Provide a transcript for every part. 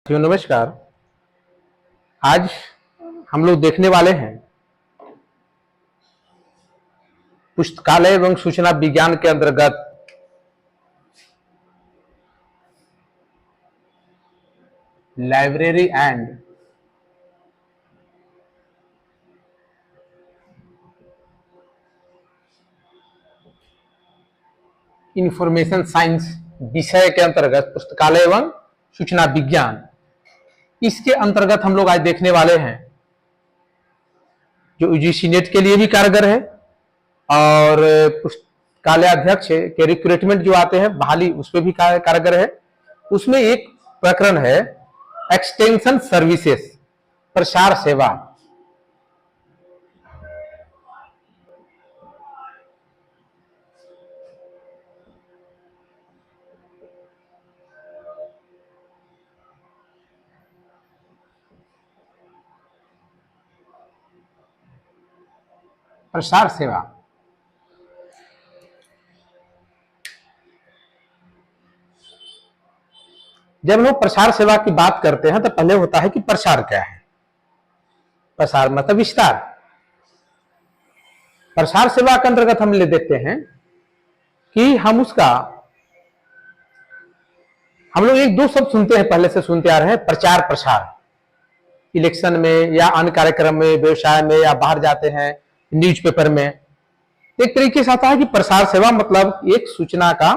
नमस्कार। आज हम लोग देखने वाले हैं पुस्तकालय एवं सूचना विज्ञान के अंतर्गत लाइब्रेरी एंड इंफॉर्मेशन साइंस विषय के अंतर्गत पुस्तकालय एवं सूचना विज्ञान, इसके अंतर्गत हम लोग आज देखने वाले हैं जो यूजीसी नेट के लिए भी कारगर है और पुस्तकालय अध्यक्ष के रिक्रूटमेंट जो आते हैं बहाली उस पर भी कारगर है। उसमें एक प्रकरण है एक्सटेंशन सर्विसेज, प्रसार सेवा। प्रसार सेवा जब लोग प्रसार सेवा की बात करते हैं तो पहले होता है कि प्रसार क्या है। प्रसार मतलब विस्तार। प्रसार सेवा के अंतर्गत हम ले देखते हैं कि हम लोग एक दो शब्द सुनते हैं, पहले से सुनते आ रहे हैं, प्रचार प्रसार। इलेक्शन में या अन्य कार्यक्रम में, व्यवसाय में या बाहर जाते हैं न्यूज़पेपर में, एक तरीके से आता है कि प्रसार सेवा मतलब एक सूचना का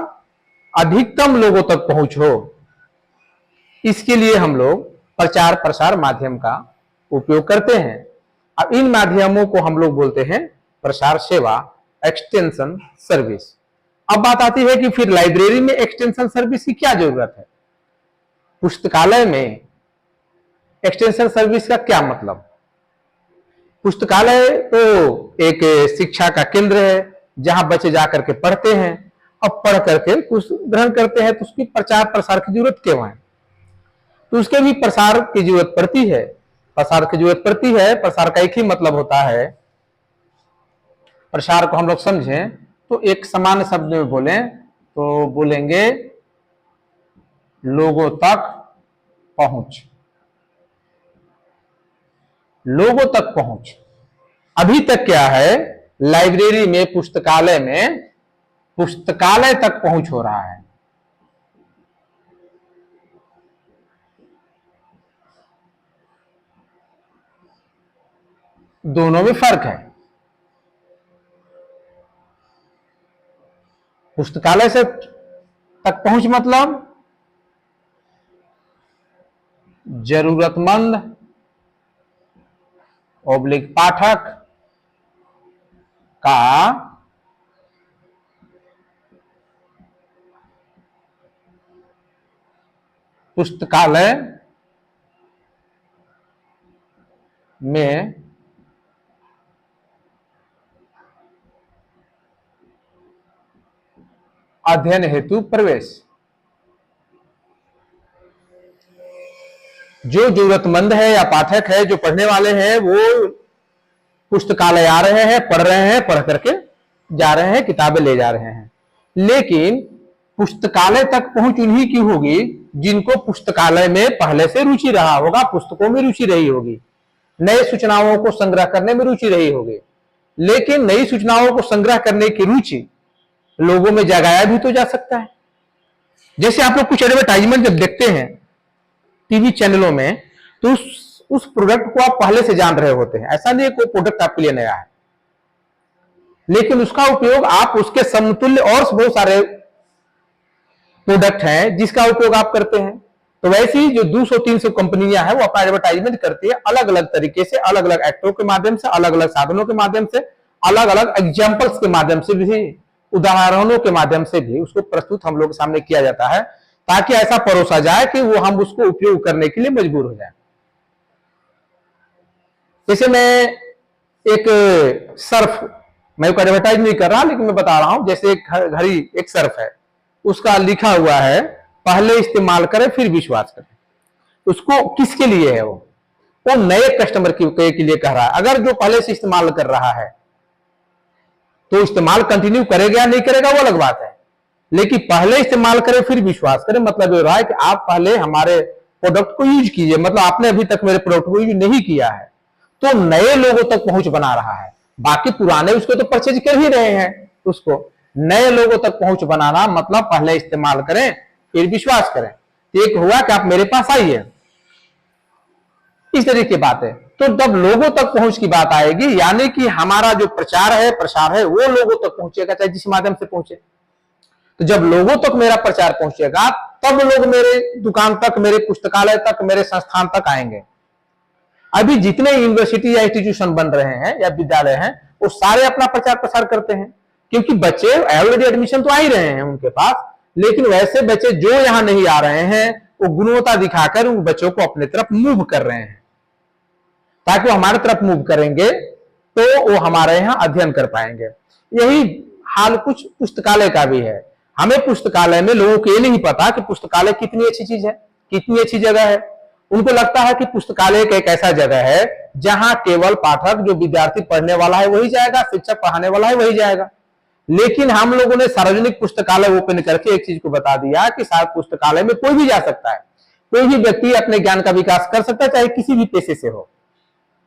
अधिकतम लोगों तक पहुंच हो। इसके लिए हम लोग प्रचार प्रसार माध्यम का उपयोग करते हैं। अब इन माध्यमों को हम लोग बोलते हैं प्रसार सेवा, एक्सटेंशन सर्विस। अब बात आती है कि फिर लाइब्रेरी में एक्सटेंशन सर्विस की क्या जरूरत है, पुस्तकालय में एक्सटेंशन सर्विस का क्या मतलब। पुस्तकालय तो एक शिक्षा का केंद्र है जहां बच्चे जाकर के पढ़ते हैं, अब पढ़ करके कुछ ग्रहण करते हैं, तो उसकी प्रचार प्रसार की जरूरत क्यों है। तो उसके भी प्रसार की जरूरत पड़ती है। प्रसार की जरूरत पड़ती है। प्रसार का एक ही मतलब होता है, प्रसार को हम लोग समझें तो एक सामान्य शब्द में बोलें तो बोलेंगे लोगों तक पहुंच। लोगों तक पहुंच। अभी तक क्या है, लाइब्रेरी में, पुस्तकालय तक पहुंच हो रहा है। दोनों में फर्क है। पुस्तकालय से तक पहुंच मतलब जरूरतमंद ओब्लिक पाठक का पुस्तकालय में अध्ययन हेतु प्रवेश। जो जरूरतमंद है या पाठक है, जो पढ़ने वाले हैं, वो पुस्तकालय आ रहे हैं, पढ़ रहे हैं, पढ़ करके जा रहे हैं, किताबें ले जा रहे हैं। लेकिन पुस्तकालय तक पहुंच उन्हीं की होगी जिनको पुस्तकालय में पहले से रुचि रहा होगा, पुस्तकों में रुचि रही होगी, नए सूचनाओं को संग्रह करने में रुचि रही होगी। लेकिन नई सूचनाओं को संग्रह करने की रुचि लोगों में जगाया भी तो जा सकता है। जैसे आप लोग कुछ एडवर्टाइजमेंट जब देखते हैं टीवी चैनलों में, तो उस प्रोडक्ट को आप पहले से जान रहे होते हैं। ऐसा नहीं है कोई प्रोडक्ट आपके लिए नया है, लेकिन उसका उपयोग आप उसके समतुल्य और बहुत सारे प्रोडक्ट हैं जिसका उपयोग आप करते हैं। तो वैसे ही जो 200-300 कंपनियां हैं वो अपना एडवर्टाइजमेंट करती है अलग अलग तरीके से, अलग अलग एक्टरों के माध्यम से, अलग अलग साधनों के माध्यम से, अलग अलग एग्जाम्पल्स के माध्यम से भी, उदाहरणों के माध्यम से भी उसको प्रस्तुत हम लोग के सामने किया जाता है, ताकि ऐसा परोसा जाए कि वो हम उसको उपयोग करने के लिए मजबूर हो जाए। जैसे मैं एक सर्फ, मैं एडवर्टाइज नहीं कर रहा लेकिन मैं बता रहा हूं, जैसे एक घड़ी, एक सर्फ है, उसका लिखा हुआ है पहले इस्तेमाल करें फिर विश्वास करें। उसको किसके लिए है, वो नए कस्टमर के लिए कह रहा है। अगर जो पहले से इस्तेमाल कर रहा है तो इस्तेमाल कंटिन्यू करेगा या नहीं करेगा वो अलग बात है, लेकिन पहले इस्तेमाल करें फिर विश्वास करें मतलब ये रहा है कि आप पहले हमारे प्रोडक्ट को यूज कीजिए, मतलब आपने अभी तक मेरे प्रोडक्ट को यूज नहीं किया है, तो नए लोगों तक पहुंच बना रहा है। बाकी पुराने उसको तो परचेज कर ही रहे हैं, उसको नए लोगों तक पहुंच बनाना मतलब पहले इस्तेमाल करें फिर विश्वास करें। तो एक हुआ कि आप मेरे पास आइए, इस तरीके की बात है। तो जब लोगों तक पहुंच की बात आएगी, यानी कि हमारा जो प्रचार है प्रसार है वो लोगों तक पहुंचेगा, चाहे जिस माध्यम से पहुंचे। तो जब लोगों तक मेरा प्रचार पहुंचेगा तब लोग मेरे दुकान तक, मेरे पुस्तकालय तक, मेरे संस्थान तक आएंगे। अभी जितने यूनिवर्सिटी या इंस्टीट्यूशन बन रहे हैं या विद्यालय हैं, वो सारे अपना प्रचार प्रसार करते हैं, क्योंकि बच्चे ऑलरेडी एडमिशन तो आ ही रहे हैं उनके पास, लेकिन वैसे बच्चे जो यहां नहीं आ रहे हैं वो गुणवत्ता दिखाकर उन बच्चों को अपने तरफ मूव कर रहे हैं, ताकि वो हमारे तरफ मूव करेंगे तो वो हमारे यहां अध्ययन कर पाएंगे। यही हाल कुछ पुस्तकालय का भी है। हमें पुस्तकालय में लोगों को ये नहीं पता कि पुस्तकालय कितनी अच्छी चीज है, कितनी अच्छी जगह है। उनको लगता है कि पुस्तकालय एक ऐसा जगह है जहां केवल पाठक, जो विद्यार्थी पढ़ने वाला है वही जाएगा, शिक्षक पढ़ाने वाला है वही जाएगा। लेकिन हम लोगों ने सार्वजनिक पुस्तकालय ओपन करके एक चीज को बता दिया कि पुस्तकालय में कोई भी जा सकता है, कोई भी व्यक्ति अपने ज्ञान का विकास कर सकता है, चाहे किसी भी पेशे से हो,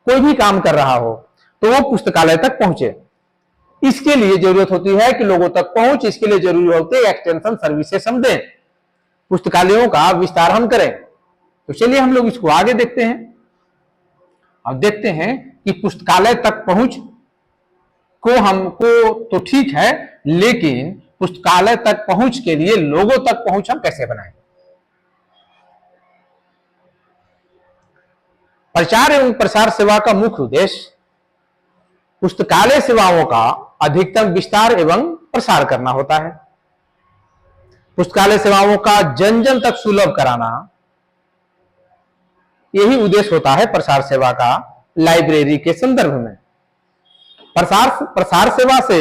कोई भी काम कर रहा हो, तो वो पुस्तकालय तक पहुंचे। इसके लिए जरूरत होती है कि लोगों तक पहुंच, इसके लिए जरूरी होती है एक्सटेंशन सर्विसेज हम दें, पुस्तकालयों का विस्तार हम करें। तो चलिए हम लोग इसको आगे देखते हैं। अब देखते हैं कि पुस्तकालय तक पहुंच को हमको तो ठीक है, लेकिन पुस्तकालय तक पहुंच के लिए लोगों तक पहुंच हम कैसे बनाएं। प्रचार एवं प्रसार सेवा का मुख्य उद्देश्य पुस्तकालय सेवाओं का अधिकतम विस्तार एवं प्रसार करना होता है। पुस्तकालय सेवाओं का जन जन तक सुलभ कराना, यही उद्देश्य होता है प्रसार सेवा का लाइब्रेरी के संदर्भ में। प्रसार सेवा से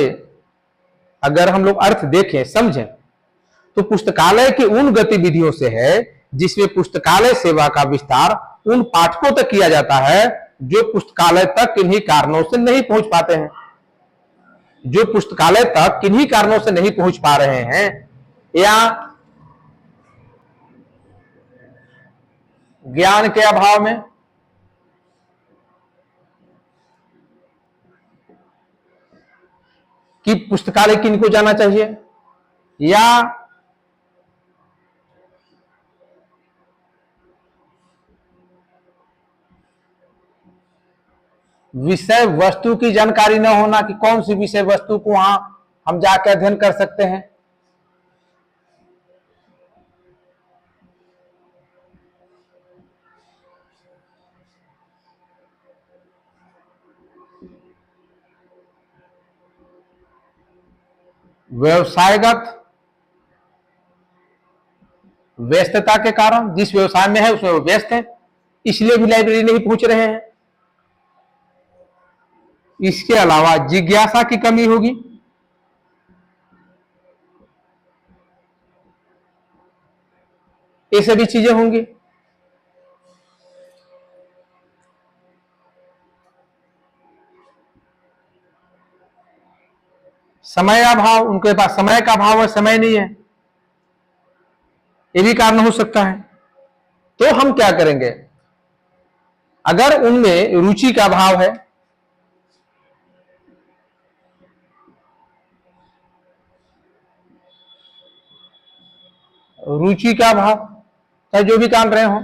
अगर हम लोग अर्थ देखें समझें तो पुस्तकालय की उन गतिविधियों से है जिसमें पुस्तकालय सेवा का विस्तार उन पाठकों तक किया जाता है जो पुस्तकालय तक किन्हीं कारणों से नहीं पहुंच पाते हैं, जो पुस्तकालय तक किन्हीं कारणों से नहीं पहुंच पा रहे हैं, या ज्ञान के अभाव में, कि पुस्तकालय किनको जाना चाहिए, या विषय वस्तु की जानकारी न होना कि कौन सी विषय वस्तु को वहां हम जाकर अध्ययन कर सकते हैं। व्यवसायगत व्यस्तता के कारण, जिस व्यवसाय में है उसमें वो व्यस्त है, इसलिए भी लाइब्रेरी नहीं पहुंच रहे हैं। इसके अलावा जिज्ञासा की कमी होगी, ये सभी चीजें होंगी। समय अभाव, उनके पास समय का अभाव है, समय नहीं है, ये भी कारण हो सकता है। तो हम क्या करेंगे, अगर उनमें रुचि का अभाव है, रुचि का अभाव, चाहे जो भी काम रहे हो,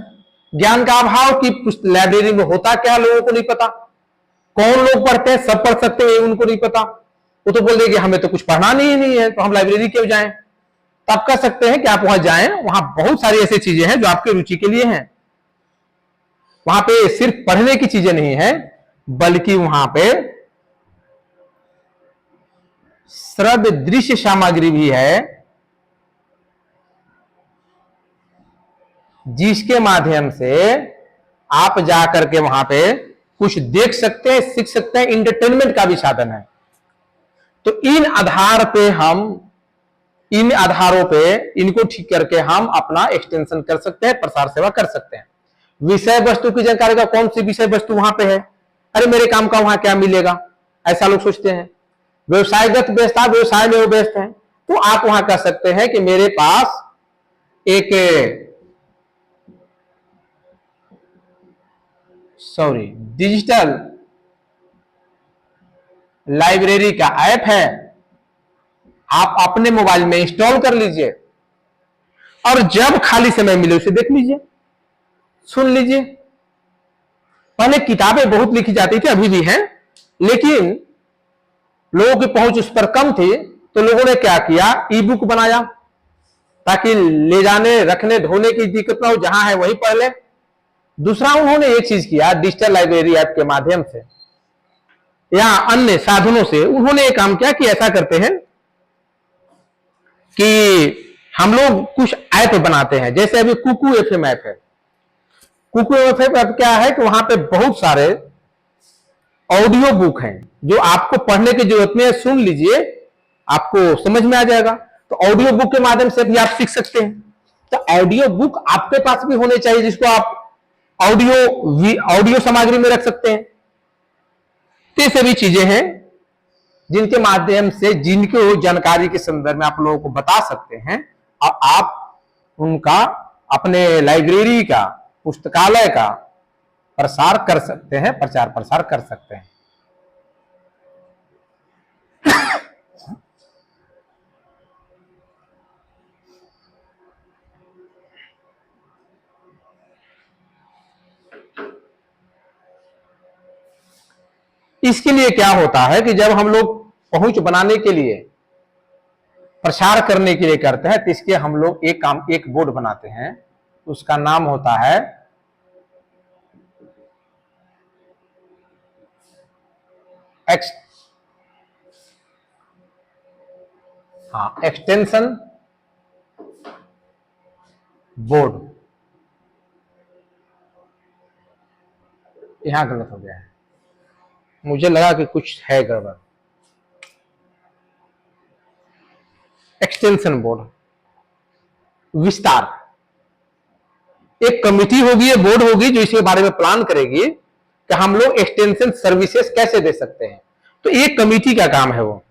ज्ञान का अभाव कि लाइब्रेरी में होता क्या लोगों को नहीं पता, कौन लोग पढ़ते हैं, सब पढ़ सकते हैं उनको नहीं पता, वो तो बोल देंगे हमें तो कुछ पढ़ना नहीं है तो हम लाइब्रेरी क्यों जाएं। तो आप कह सकते हैं कि आप वहां जाएं, वहां बहुत सारी ऐसी चीजें हैं जो आपके रुचि के लिए हैं। वहां पे सिर्फ पढ़ने की चीजें नहीं है, बल्कि वहां पे श्रव्य दृश्य सामग्री भी है, जिसके माध्यम से आप जाकर के वहां पे कुछ देख सकते हैं, सीख सकते हैं, इंटरटेनमेंट का भी साधन है। तो इन आधारों पे इनको ठीक करके हम अपना एक्सटेंशन कर सकते हैं, प्रसार सेवा कर सकते हैं। विषय वस्तु की जानकारी का, कौन सी विषय वस्तु वहां पे है, अरे मेरे काम का वहां क्या मिलेगा, ऐसा लोग सोचते हैं। व्यवसायगत व्यस्तता, व्यवसाय में वो व्यस्त है, तो आप वहां कह सकते हैं कि मेरे पास एक सॉरी डिजिटल लाइब्रेरी का ऐप है, आप अपने मोबाइल में इंस्टॉल कर लीजिए और जब खाली समय मिले उसे देख लीजिए, सुन लीजिए। पहले किताबें बहुत लिखी जाती थी, अभी भी हैं, लेकिन लोगों की पहुंच उस पर कम थी, तो लोगों ने क्या किया, ई बुक बनाया ताकि ले जाने रखने ढोने की दिक्कत ना हो, जहां है वहीं पढ़ ले। दूसरा उन्होंने एक चीज किया, डिजिटल लाइब्रेरी ऐप के माध्यम से या अन्य साधनों से उन्होंने एक काम किया कि ऐसा करते हैं कि हम लोग कुछ ऐप बनाते हैं, जैसे अभी कुकू एफएम ऐप है। कुकू एफएम ऐप क्या है कि वहां पे बहुत सारे ऑडियो बुक हैं जो आपको पढ़ने की जरूरत नहीं है, सुन लीजिए, आपको समझ में आ जाएगा। तो ऑडियो बुक के माध्यम से भी आप सीख सकते हैं। तो ऑडियो बुक आपके पास भी होने चाहिए, जिसको आप ऑडियो सामग्री में रख सकते हैं। तो ये सभी चीजें हैं जिनके माध्यम से जिनको जानकारी के संदर्भ में आप लोगों को बता सकते हैं और आप उनका अपने लाइब्रेरी का, पुस्तकालय का प्रसार कर सकते हैं, प्रचार प्रसार कर सकते हैं। इसके लिए क्या होता है कि जब हम लोग पहुंच बनाने के लिए, प्रसार करने के लिए करते हैं, तो इसके हम लोग एक बोर्ड बनाते हैं, उसका नाम होता है एक्सटेंशन बोर्ड। यहां गलत हो गया है, मुझे लगा कि कुछ है गड़बड़। एक्सटेंशन बोर्ड, विस्तार, एक कमिटी होगी, बोर्ड होगी जो इसके बारे में प्लान करेगी कि हम लोग एक्सटेंशन सर्विसेज कैसे दे सकते हैं। तो एक कमिटी का काम है वो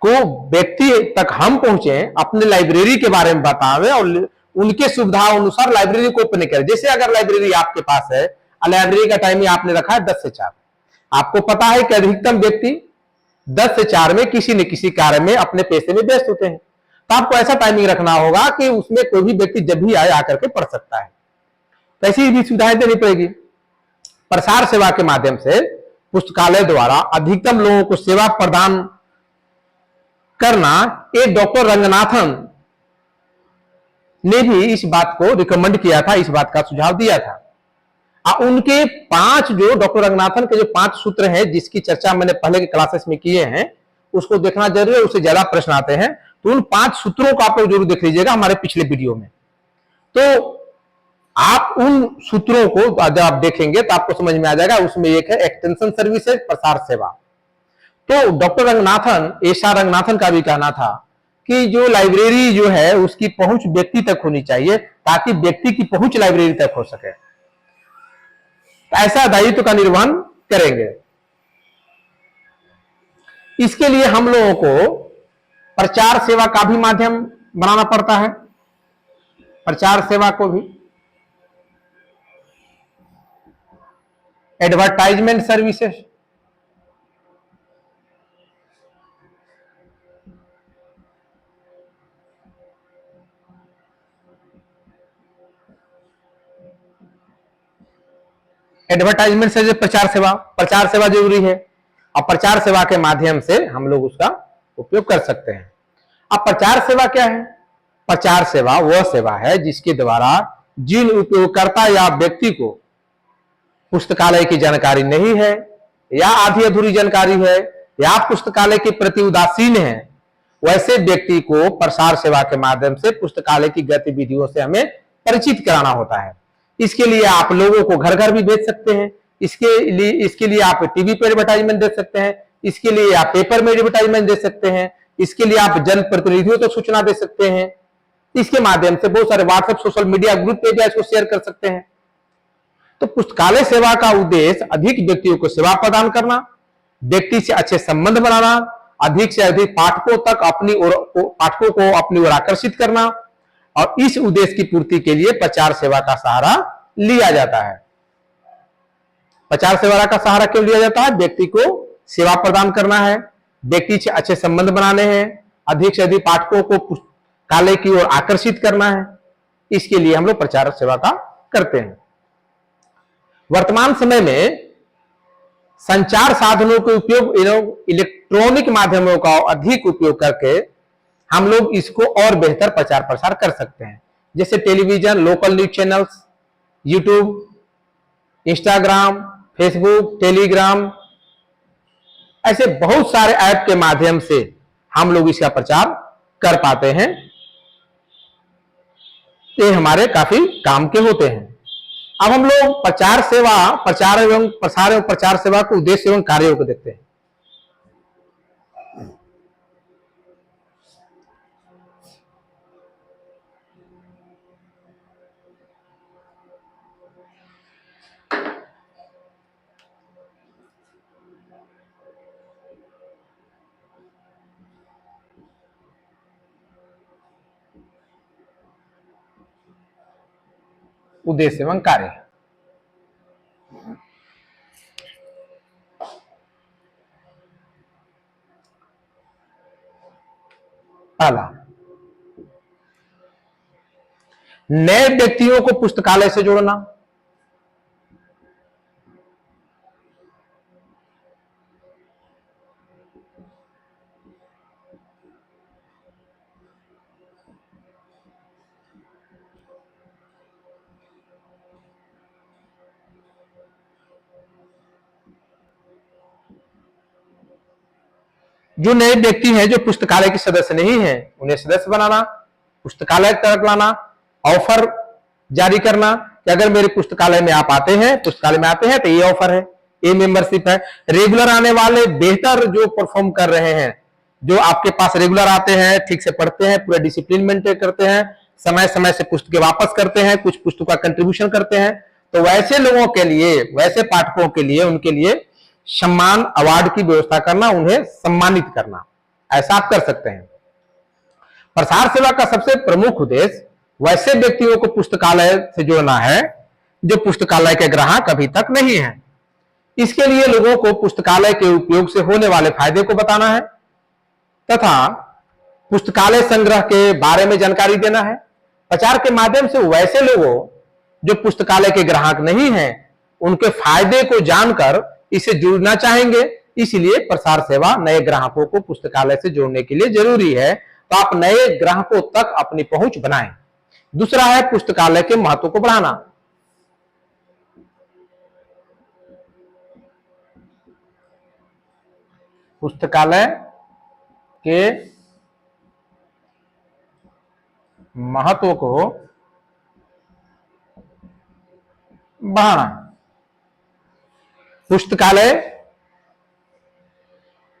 को व्यक्ति तक हम पहुंचे, अपने लाइब्रेरी के बारे में बतावे और उनके सुविधा अनुसार लाइब्रेरी को ओपन करें। जैसे अगर लाइब्रेरी आपके पास है, लाइब्रेरी का टाइमिंग आपने रखा है 10 से 4, आपको पता है कि अधिकतम व्यक्ति 10 से 4 में किसी न किसी कार्य में अपने पैसे में व्यस्त होते हैं, तो आपको ऐसा टाइमिंग रखना होगा कि उसमें कोई भी व्यक्ति जब भी आए आकर के पढ़ सकता है। तो ऐसी भी सुविधाएं देनी पड़ेगी। प्रसार सेवा के माध्यम से पुस्तकालय द्वारा अधिकतम लोगों को सेवा प्रदान करना, एक डॉक्टर रंगनाथन ने भी इस बात को रिकमेंड किया था, इस बात का सुझाव दिया था। उनके 5 जो डॉक्टर रंगनाथन के जो 5 सूत्र हैं, जिसकी चर्चा मैंने पहले के क्लासेस में किए हैं, उसको देखना जरूरी है, उससे ज्यादा प्रश्न आते हैं। तो उन 5 सूत्रों को आप लोग जरूर देख लीजिएगा हमारे पिछले वीडियो में। तो आप उन सूत्रों को जब आप देखेंगे तो आपको समझ में आ जाएगा। उसमें एक है एक्सटेंशन सर्विसेज, प्रसार सेवा। तो डॉक्टर रंगनाथन, एशा रंगनाथन का भी कहना था कि जो लाइब्रेरी जो है उसकी पहुंच व्यक्ति तक होनी चाहिए, ताकि व्यक्ति की पहुंच लाइब्रेरी तक हो सके। ऐसा दायित्व का निर्वहन करेंगे। इसके लिए हम लोगों को प्रचार सेवा का भी माध्यम बनाना पड़ता है। प्रचार सेवा को भी एडवर्टाइजमेंट सर्विसेज, एडवर्टाइजमेंट से प्रचार सेवा जरूरी है। और प्रचार सेवा के माध्यम से हम लोग उसका उपयोग कर सकते हैं। अब प्रचार सेवा क्या है? प्रचार सेवा वह सेवा है जिसके द्वारा जिन उपयोगकर्ता या व्यक्ति को पुस्तकालय की जानकारी नहीं है, या आधी अधूरी जानकारी है, या पुस्तकालय के प्रति उदासीन है, वैसे व्यक्ति को प्रसार सेवा के माध्यम से पुस्तकालय की गतिविधियों से हमें परिचित कराना होता है। इसके लिए आप लोगों को घर घर भी भेज सकते हैं, इसके लिए आप टीवी पर एडवर्टाइजमेंट दे सकते हैं, इसके लिए आप पेपर में एडवर्टाइजमेंट दे सकते हैं, इसके लिए आप जनप्रतिनिधियों को सूचना दे सकते हैं। इसके माध्यम से बहुत सारे व्हाट्सएप सोशल मीडिया ग्रुप पे भी इसको शेयर कर सकते हैं। तो पुस्तकालय सेवा का उद्देश्य अधिक व्यक्तियों को सेवा प्रदान करना, व्यक्ति से अच्छे संबंध बनाना, अधिक से अधिक पाठकों को अपनी ओर आकर्षित करना, और इस उद्देश्य की पूर्ति के लिए प्रचार सेवा का सहारा लिया जाता है। प्रचार सेवा का सहारा क्यों लिया जाता है? व्यक्ति को सेवा प्रदान करना है, व्यक्ति से अच्छे संबंध बनाने हैं, अधिक से अधिक पाठकों को पुस्तकालय की ओर आकर्षित करना है। इसके लिए हम लोग प्रचार सेवा का करते हैं। वर्तमान समय में संचार साधनों के उपयोग, इलेक्ट्रॉनिक माध्यमों का अधिक उपयोग करके हम लोग इसको और बेहतर प्रचार प्रसार कर सकते हैं। जैसे television, local news channels, YouTube, Instagram, Facebook, Telegram, ऐसे बहुत सारे ऐप के माध्यम से हम लोग इसका प्रचार कर पाते हैं। ये हमारे काफी काम के होते हैं। अब हम लोग प्रचार सेवा, प्रचार एवं प्रसार एवं प्रचार सेवा के उद्देश्य एवं कार्यों को देखते हैं। उद्देश्य एवं कार्य। पहला, नए व्यक्तियों को पुस्तकालय से जोड़ना। जो नए व्यक्ति हैं जो पुस्तकालय के सदस्य नहीं है, उन्हें सदस्य बनाना, पुस्तकालय तक लाना, ऑफर जारी करना कि अगर मेरे पुस्तकालय में आप आते हैं, पुस्तकालय में आते हैं तो ये ऑफर है, ये मेंबरशिप है। रेगुलर आने वाले, बेहतर जो परफॉर्म कर रहे हैं, जो आपके पास रेगुलर आते हैं, ठीक से पढ़ते हैं, पूरा डिसिप्लिन मेंटेन करते हैं, समय समय से पुस्तकें वापस करते हैं, कुछ पुस्तकों का कंट्रीब्यूशन करते हैं, तो वैसे लोगों के लिए, वैसे पाठकों के लिए, उनके लिए सम्मान अवार्ड की व्यवस्था करना, उन्हें सम्मानित करना, ऐसा आप कर सकते हैं। प्रसार सेवा का सबसे प्रमुख उद्देश्य वैसे व्यक्तियों को पुस्तकालय से जोड़ना है जो पुस्तकालय के ग्राहक अभी तक नहीं है। इसके लिए लोगों को पुस्तकालय के उपयोग से होने वाले फायदे को बताना है तथा पुस्तकालय संग्रह के बारे में जानकारी देना है। प्रचार के माध्यम से वैसे लोगों जो पुस्तकालय के ग्राहक नहीं हैं, उनके फायदे को जानकर इसे जुड़ना चाहेंगे। इसलिए प्रसार सेवा नए ग्राहकों को पुस्तकालय से जोड़ने के लिए जरूरी है, तो आप नए ग्राहकों तक अपनी पहुंच बनाएं। दूसरा है पुस्तकालय के महत्व को बढ़ाना। पुस्तकालय के महत्व को बढ़ाना। पुस्तकालय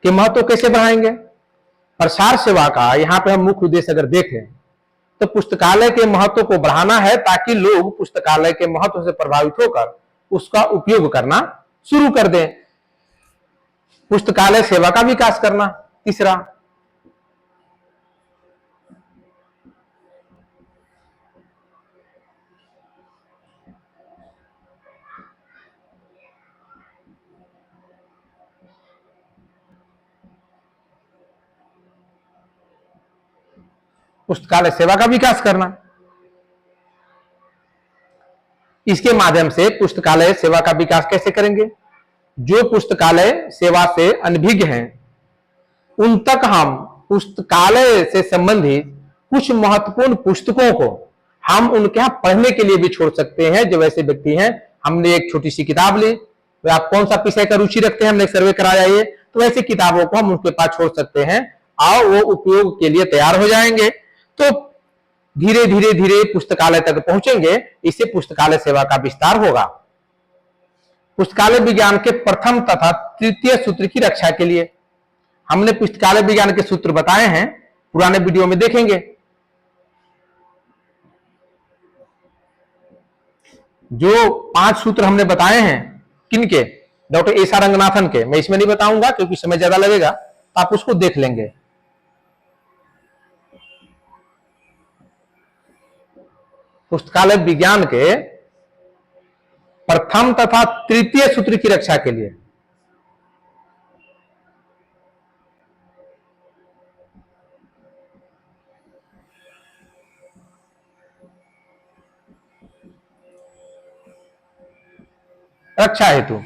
के महत्व कैसे बढ़ाएंगे? प्रसार सेवा का यहां पे हम मुख्य उद्देश्य अगर देखें तो पुस्तकालय के महत्व को बढ़ाना है ताकि लोग पुस्तकालय के महत्व से प्रभावित होकर उसका उपयोग करना शुरू कर दें। पुस्तकालय सेवा का विकास करना। तीसरा, पुस्तकालय सेवा का विकास करना। इसके माध्यम से पुस्तकालय सेवा का विकास कैसे करेंगे? जो पुस्तकालय सेवा से अनभिज्ञ हैं, उन तक हम पुस्तकालय से संबंधित कुछ महत्वपूर्ण पुस्तकों को हम उनके यहां पढ़ने के लिए भी छोड़ सकते हैं। जो वैसे व्यक्ति हैं, हमने एक छोटी सी किताब ली, तो आप कौन सा विषय का रुचि रखते हैं, हमने सर्वे कराया ये, तो वैसे किताबों को हम उनके पास छोड़ सकते हैं और वो उपयोग के लिए तैयार हो जाएंगे। तो धीरे धीरे धीरे पुस्तकालय तक पहुंचेंगे। इससे पुस्तकालय सेवा का विस्तार होगा। पुस्तकालय विज्ञान के प्रथम तथा तृतीय सूत्र की रक्षा के लिए हमने पुस्तकालय विज्ञान के सूत्र बताए हैं, पुराने वीडियो में देखेंगे। जो 5 सूत्र हमने बताए हैं, किनके? डॉक्टर एसा रंगनाथन के। मैं इसमें नहीं बताऊंगा क्योंकि समय ज्यादा लगेगा, तो आप उसको देख लेंगे। पुस्तकालय विज्ञान के प्रथम तथा तृतीय सूत्र की रक्षा के लिए। रक्षा हेतु।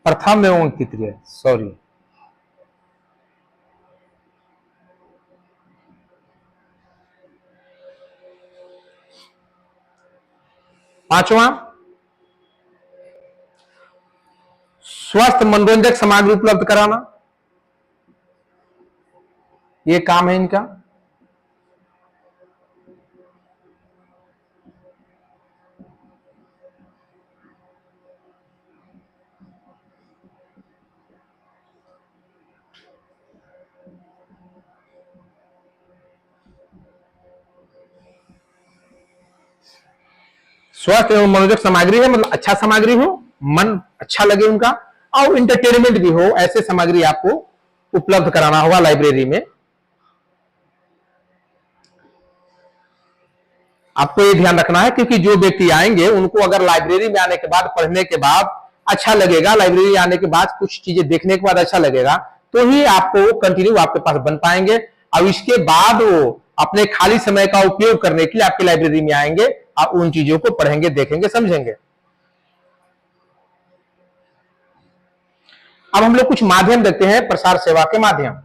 प्रथम एवं तृतीय, सॉरी, पांचवा, स्वस्थ मनोरंजक सामग्री उपलब्ध कराना, ये काम है इनका। स्वस्थ एवं मनोरंजक सामग्री है, मतलब अच्छा सामग्री हो, मन अच्छा लगे उनका, और इंटरटेनमेंट भी हो, ऐसे सामग्री आपको उपलब्ध कराना होगा लाइब्रेरी में। आपको ये ध्यान रखना है, क्योंकि जो व्यक्ति आएंगे उनको अगर लाइब्रेरी में आने के बाद, पढ़ने के बाद अच्छा लगेगा, लाइब्रेरी आने के बाद कुछ चीजें देखने के बाद अच्छा लगेगा, तो ही आपको कंटिन्यू आपके पास बन पाएंगे, और इसके बाद वो अपने खाली समय का उपयोग करने के लिए आपकी लाइब्रेरी में आएंगे, आप उन चीजों को पढ़ेंगे, देखेंगे, समझेंगे। अब हम लोग कुछ माध्यम देखते हैं, प्रसार सेवा के माध्यम।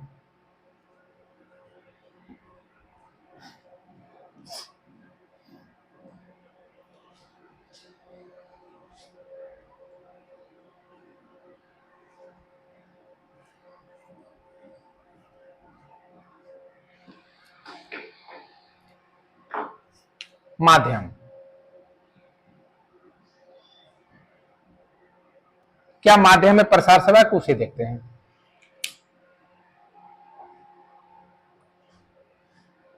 माध्यम क्या माध्यम है प्रसार सेवा को, उसे देखते हैं।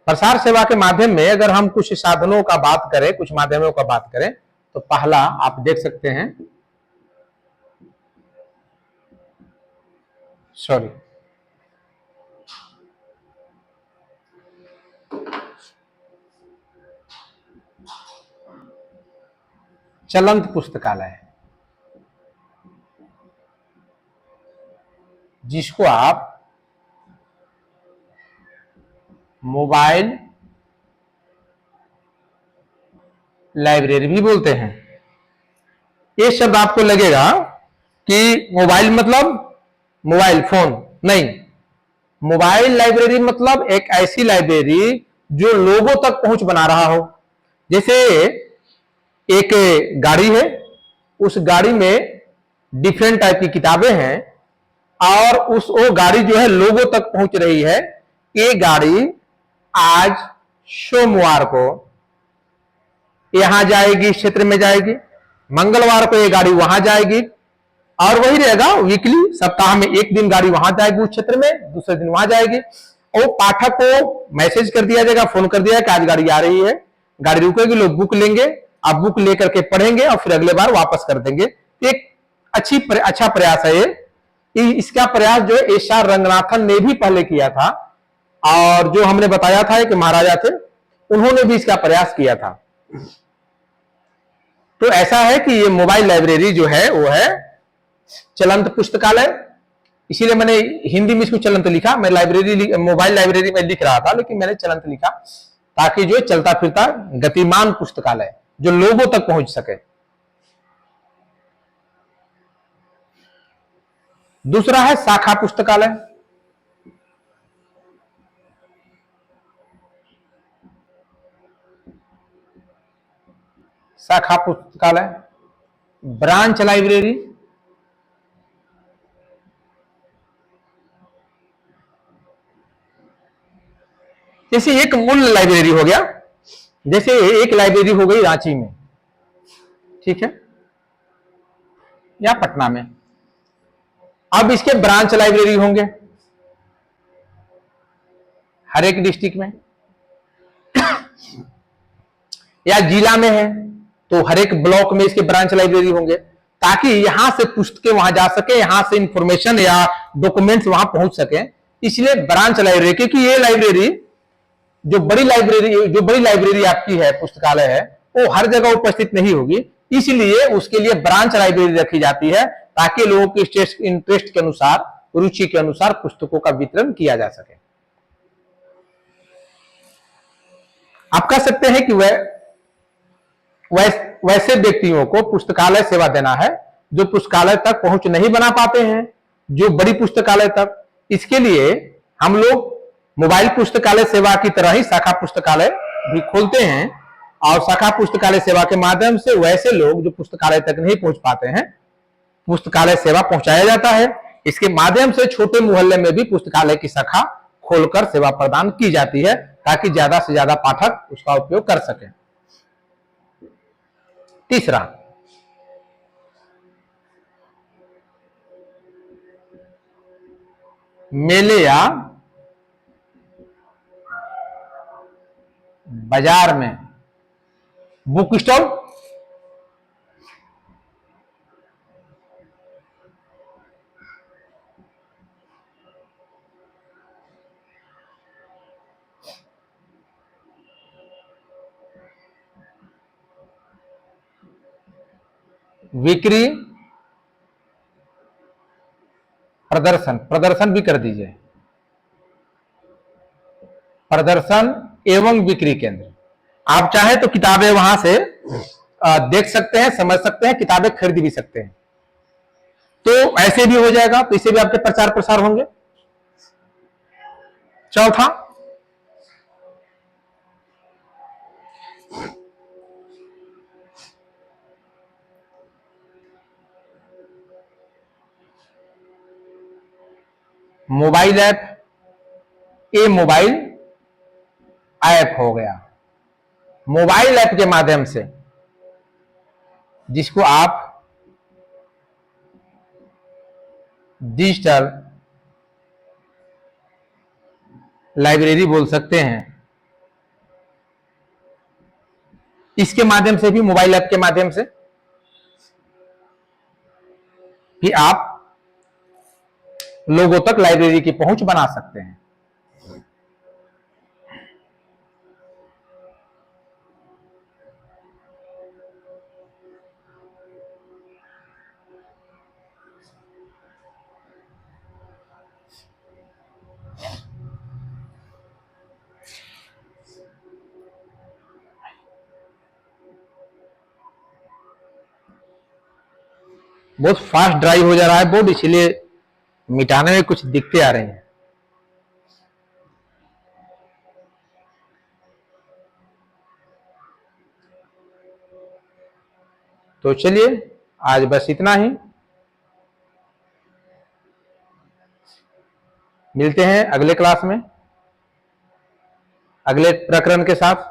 प्रसार सेवा के माध्यम में अगर हम कुछ साधनों का बात करें, कुछ माध्यमों का बात करें, तो पहला आप देख सकते हैं, सॉरी, चलंत पुस्तकालय, जिसको आप मोबाइल लाइब्रेरी भी बोलते हैं। ये शब्द आपको लगेगा कि मोबाइल मतलब मोबाइल फोन, नहीं, मोबाइल लाइब्रेरी मतलब एक ऐसी लाइब्रेरी जो लोगों तक पहुंच बना रहा हो। जैसे एक गाड़ी है, उस गाड़ी में डिफरेंट टाइप की किताबें हैं, और वो गाड़ी जो है लोगों तक पहुंच रही है। ये गाड़ी आज सोमवार को यहां जाएगी, इस क्षेत्र में जाएगी, मंगलवार को ये गाड़ी वहां जाएगी, और वही रहेगा वीकली, सप्ताह में एक दिन गाड़ी वहां जाएगी उस क्षेत्र में, दूसरे दिन वहां जाएगी, और पाठक को मैसेज कर दिया जाएगा, फोन कर दिया कि आज गाड़ी आ रही है, गाड़ी रुकेगी, लोग बुक लेंगे, आप बुक लेकर के पढ़ेंगे और फिर अगले बार वापस कर देंगे। एक अच्छा प्रयास है ये। इसका प्रयास जो है एस.आर. रंगनाथन ने भी पहले किया था, और जो हमने बताया था कि महाराजा थे, उन्होंने भी इसका प्रयास किया था। तो ऐसा है कि ये मोबाइल लाइब्रेरी जो है वो है चलंत पुस्तकालय, इसीलिए मैंने हिंदी में इसको चलंत लिखा। मैं लाइब्रेरी, मोबाइल लाइब्रेरी में लिख रहा था, लेकिन मैंने चलंत लिखा, ताकि जो चलता फिरता गतिमान पुस्तकालय जो लोगों तक पहुंच सके। दूसरा है शाखा पुस्तकालय। शाखा पुस्तकालय, ब्रांच लाइब्रेरी, जैसे एक मूल लाइब्रेरी हो गया, जैसे एक लाइब्रेरी हो गई रांची में, ठीक है, या पटना में। अब इसके ब्रांच लाइब्रेरी होंगे हर एक डिस्ट्रिक्ट में, या जिला में है तो हर एक ब्लॉक में इसके ब्रांच लाइब्रेरी होंगे, ताकि यहां से पुस्तकें वहां जा सके, यहां से इंफॉर्मेशन या डॉक्यूमेंट्स वहां पहुंच सके। इसलिए ब्रांच लाइब्रेरी, क्योंकि ये लाइब्रेरी जो बड़ी लाइब्रेरी आपकी है, पुस्तकालय है, वो हर जगह उपस्थित नहीं होगी, इसलिए उसके लिए ब्रांच लाइब्रेरी रखी जाती है ताकि लोगों के इंटरेस्ट के अनुसार, रुचि के अनुसार पुस्तकों का वितरण किया जा सके। आप कह सकते हैं कि वैसे व्यक्तियों को पुस्तकालय सेवा देना है जो पुस्तकालय तक पहुंच नहीं बना पाते हैं, जो बड़ी पुस्तकालय तक। इसके लिए हम लोग मोबाइल पुस्तकालय सेवा की तरह ही शाखा पुस्तकालय भी खोलते हैं, और शाखा पुस्तकालय सेवा के माध्यम से वैसे लोग जो पुस्तकालय तक नहीं पहुंच पाते हैं, पुस्तकालय सेवा पहुंचाया जाता है। इसके माध्यम से छोटे मोहल्ले में भी पुस्तकालय की शाखा खोलकर सेवा प्रदान की जाती है ताकि ज्यादा से ज्यादा पाठक उसका उपयोग कर सकें। तीसरा, मेले या बाजार में बुक स्टॉल। विक्री, प्रदर्शन भी कर दीजिए, प्रदर्शन एवं बिक्री केंद्र। आप चाहे तो किताबें वहां से देख सकते हैं, समझ सकते हैं, किताबें खरीद भी सकते हैं, तो ऐसे भी हो जाएगा, तो इससे भी आपके प्रचार प्रसार होंगे। चौथा, मोबाइल ऐप, ये मोबाइल ऐप हो गया। मोबाइल ऐप के माध्यम से जिसको आप डिजिटल लाइब्रेरी बोल सकते हैं, इसके माध्यम से भी, मोबाइल ऐप के माध्यम से भी आप लोगों तक लाइब्रेरी की पहुंच बना सकते हैं। बहुत फास्ट ड्राई हो जा रहा है बोर्ड, इसलिए मिटाने में कुछ दिक्कतें आ रही हैं। तो चलिए आज बस इतना ही, मिलते हैं अगले क्लास में अगले प्रकरण के साथ।